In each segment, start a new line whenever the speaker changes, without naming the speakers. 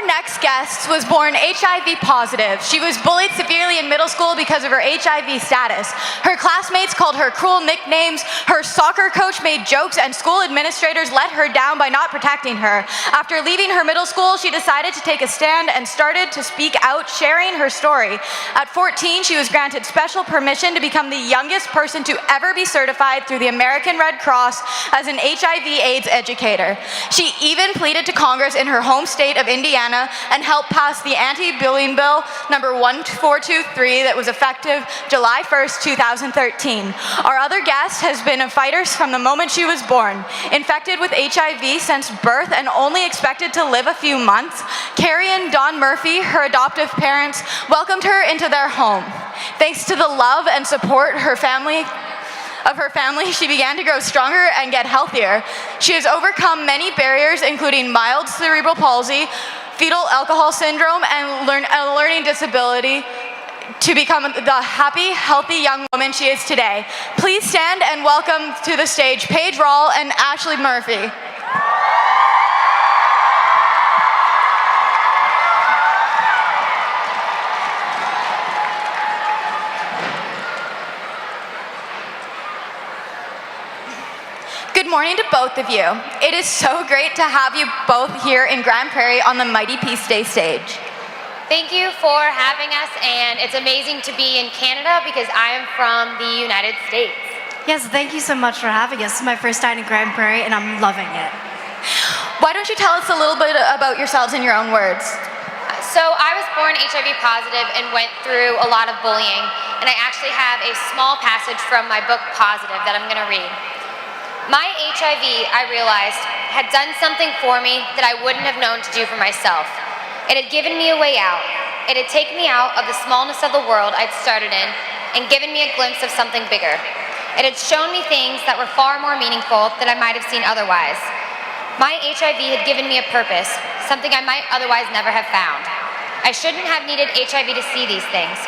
next guest was born HIV positive. She was bullied severely in middle school because of her HIV status. Her classmates called her cruel nicknames, her soccer coach made jokes, and school administrators let her down by not protecting her. After leaving her middle school, she decided to take a stand and started to speak out, sharing her story. At 14, she was granted special permission to become the youngest person to ever be certified through the American Red Cross as an HIV/AIDS educator. She even pleaded to Congress in her home state of Indiana and helped pass the anti-bullying bill number 1423 that was effective July 1st, 2013. Our other guest has been a fighter from the moment she was born. Infected with HIV since birth and only expected to live a few months, Carrie and Don Murphy, her adoptive parents, welcomed her into their home. Thanks to the love and support of her family, she began to grow stronger and get healthier. She has overcome many barriers, including mild cerebral palsy, fetal alcohol syndrome, and a learning disability, to become the happy, healthy young woman she is today. Please stand and welcome to the stage Paige Rawl and Ashley Murphy. Good morning to both of you. It is so great to have you both here in Grand Prairie on the Mighty Peace Day stage.
Thank you for having us, and it's amazing to be in Canada because I am from the United States.
Yes, thank you so much for having us. This is my first time in Grand Prairie, and I'm loving it.
Why don't you tell us a little bit about yourselves in your own words?
So I was born HIV positive and went through a lot of bullying, and I actually have a small passage from my book, Positive, that I'm going to read. My HIV, I realized, had done something for me that I wouldn't have known to do for myself. It had given me a way out. It had taken me out of the smallness of the world I'd started in and given me a glimpse of something bigger. It had shown me things that were far more meaningful than I might have seen otherwise. My HIV had given me a purpose, something I might otherwise never have found. I shouldn't have needed HIV to see these things.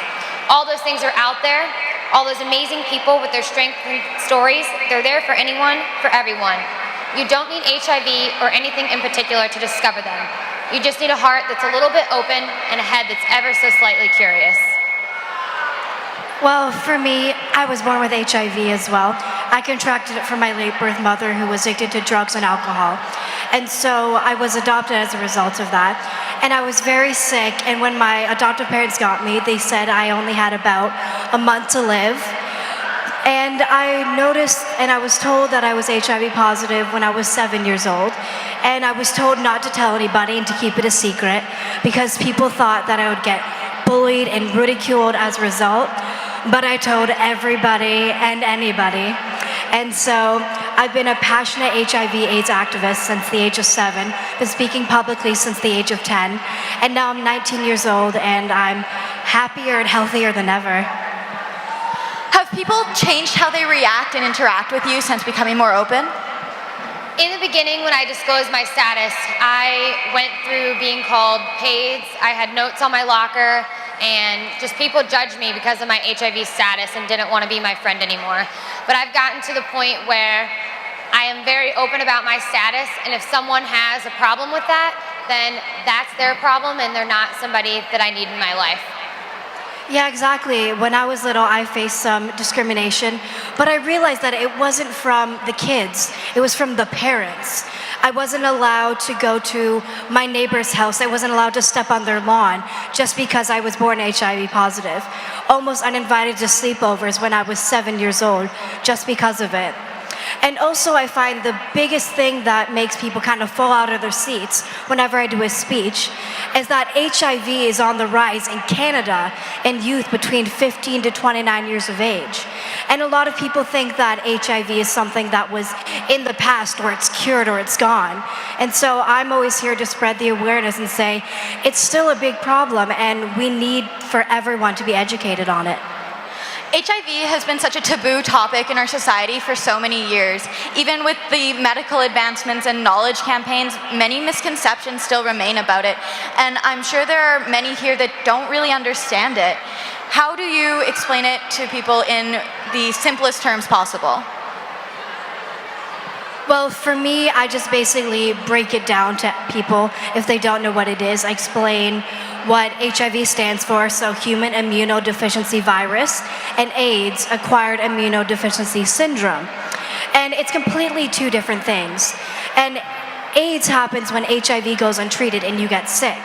All those things are out there. All those amazing people with their strength and stories, they're there for anyone, for everyone. You don't need HIV or anything in particular to discover them. You just need a heart that's a little bit open and a head that's ever so slightly curious.
Well, for me, I was born with HIV as well. I contracted it from my late birth mother who was addicted to drugs and alcohol. And so I was adopted as a result of that. And I was very sick, and when my adoptive parents got me, they said I only had about a month to live. And I noticed, and I was told that I was HIV positive when I was 7 years old. And I was told not to tell anybody and to keep it a secret because people thought that I would get bullied and ridiculed as a result. But I told everybody and anybody. And so I've been a passionate HIV/AIDS activist since the age of 7, been speaking publicly since the age of 10, and now I'm 19 years old and I'm happier and healthier than ever.
Have people changed how they react and interact with you since becoming more open?
In the beginning, when I disclosed my status, I went through being called Paige. I had notes on my locker, and just people judged me because of my HIV status and didn't want to be my friend anymore. But I've gotten to the point where I am very open about my status, and if someone has a problem with that, then that's their problem and they're not somebody that I need in my life.
Yeah, exactly. When I was little, I faced some discrimination, but I realized that it wasn't from the kids, it was from the parents. I wasn't allowed to go to my neighbor's house. I wasn't allowed to step on their lawn just because I was born HIV positive. Almost uninvited to sleepovers when I was 7 years old just because of it. And also I find the biggest thing that makes people kind of fall out of their seats whenever I do a speech is that HIV is on the rise in Canada in youth between 15 to 29 years of age. And a lot of people think that HIV is something that was in the past or it's cured or it's gone. And so I'm always here to spread the awareness and say it's still a big problem and we need for everyone to be educated on it.
HIV has been such a taboo topic in our society for so many years. Even with the medical advancements and knowledge campaigns, many misconceptions still remain about it. And I'm sure there are many here that don't really understand it. How do you explain it to people in the simplest terms possible?
Well, for me, I just basically break it down to people if they don't know what it is. I explain what HIV stands for, so human immunodeficiency virus, and AIDS, acquired immunodeficiency syndrome. And it's completely two different things. And AIDS happens when HIV goes untreated and you get sick.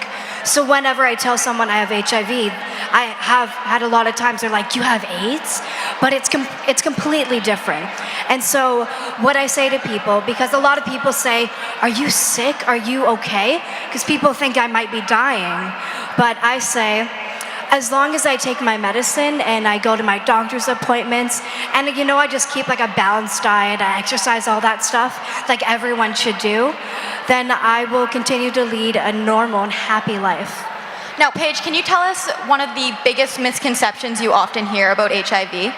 So whenever I tell someone I have HIV, I have had a lot of times they're like, "You have AIDS?" But it's completely different. And so what I say to people, because a lot of people say, "Are you sick? Are you okay?" Because people think I might be dying. But I say, as long as I take my medicine and I go to my doctor's appointments, and I just keep like a balanced diet, I exercise, all that stuff, like everyone should do, then I will continue to lead a normal and happy life.
Now, Paige, can you tell us one of the biggest misconceptions you often hear about HIV?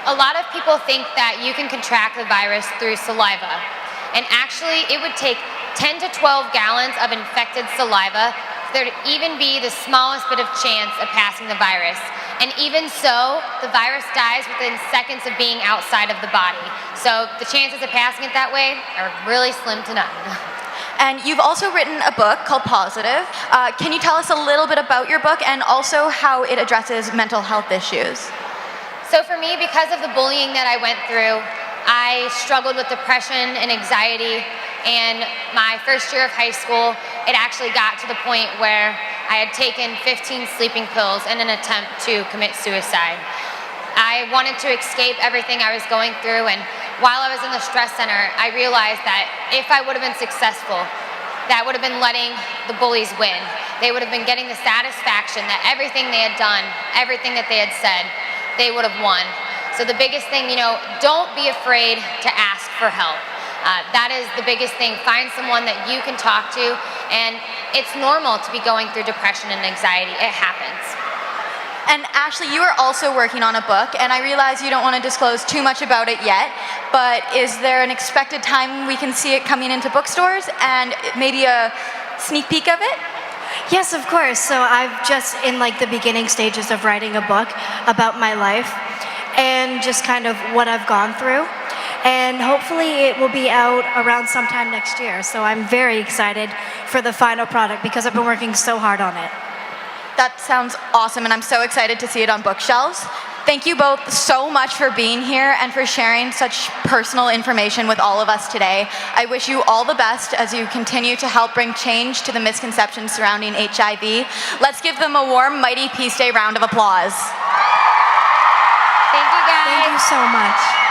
A lot of people think that you can contract the virus through saliva. And actually, it would take 10 to 12 gallons of infected saliva for there to even be the smallest bit of chance of passing the virus. And even so, the virus dies within seconds of being outside of the body. So the chances of passing it that way are really slim to none.
And you've also written a book called Positive. Can you tell us a little bit about your book and also how it addresses mental health issues?
So for me, because of the bullying that I went through, I struggled with depression and anxiety. And my first year of high school, it actually got to the point where I had taken 15 sleeping pills in an attempt to commit suicide. I wanted to escape everything I was going through, and while I was in the stress center, I realized that if I would have been successful, that would have been letting the bullies win. They would have been getting the satisfaction that everything they had done, everything that they had said, they would have won. So the biggest thing, don't be afraid to ask for help. That is the biggest thing. Find someone that you can talk to, and it's normal to be going through depression and anxiety. It happens.
And Ashley, you are also working on a book, and I realize you don't want to disclose too much about it yet, but is there an expected time we can see it coming into bookstores and maybe a sneak peek of it?
Yes, of course. So I've just in like the beginning stages of writing a book about my life and just kind of what I've gone through. And hopefully it will be out around sometime next year. So I'm very excited for the final product because I've been working so hard on it.
That sounds awesome, and I'm so excited to see it on bookshelves. Thank you both so much for being here and for sharing such personal information with all of us today. I wish you all the best as you continue to help bring change to the misconceptions surrounding HIV. Let's give them a warm, Mighty Peace Day round of applause.
Thank you, guys.
Thank you so much.